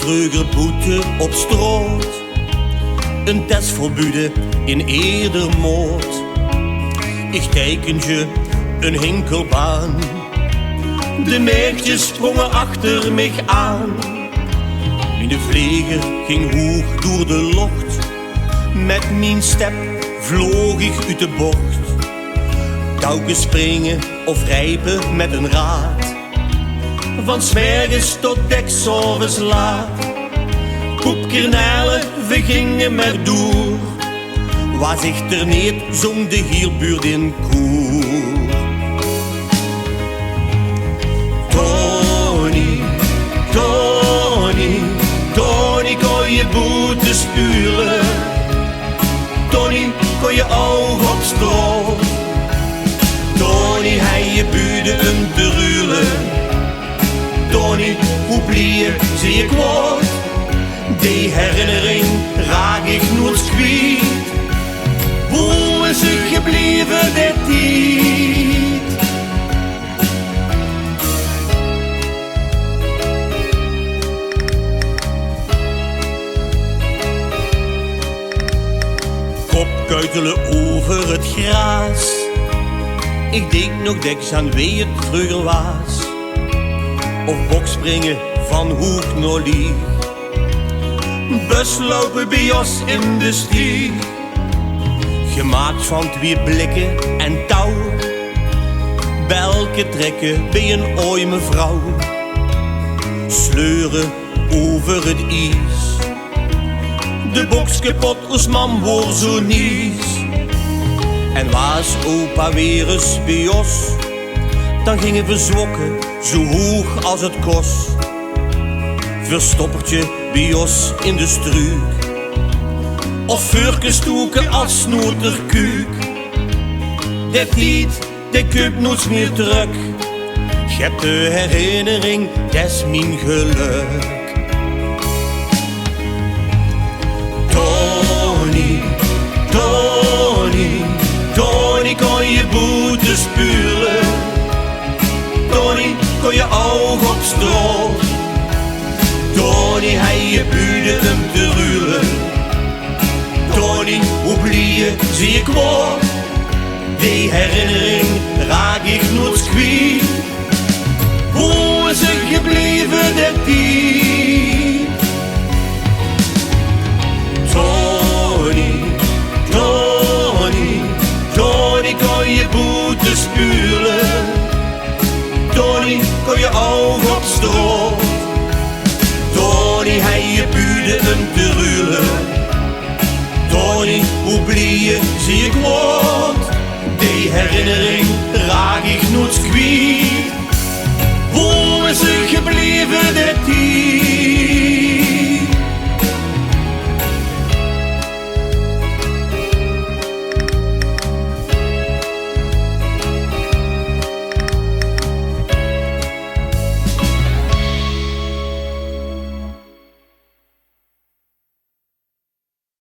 vroeger boete op straat, een test verboden in eerder moord. Ik teken je een hinkelbaan, de meisjes sprongen achter mij aan. De vlieger ging hoog door de lucht, met mijn step vloog ik uit de bocht. Touwken springen of rijpen met een raad, van 's morgens tot dekzorgens laat. Koepkernalen, we gingen maar door, was ik er niet, zong de hierbuurt in koor. Tony, Tony, Tony kon je boete spuren, Tony kon je oog op straat, Tony hij je buurde om te ruilen, Tony oublier zie je kwaad, die herinnering raak ik nooit kwijt. Hoe is het gebleven dit tijd? Kopkuitelen over het gras, ik denk nog deks aan wie het vroeger was. Of bokspringen van hoek naar lieg, buslopen bij ons in de stieg. Gemaakt van twee blikken en touw, belken trekken bij een ooi mevrouw. Sleuren over het ijs, de boks kapot als mam wordt zo nies. En was opa weer eens bij ons, dan gingen we zwokken zo hoog als het kost. Verstoppertje bij ons in de struik, of vurkenstoeken als snoterkuuk. Dat niet, dat kuip nooit meer terug. Je hebt de herinnering, dat is mijn geluk. Tony, Tony, Tony kon je boete spuren, Tony kon je oog op straat, Tony hij je buurde om te ruilen, Tony oublier zie ik kwaad, die herinnering raak ik nooit kwijt.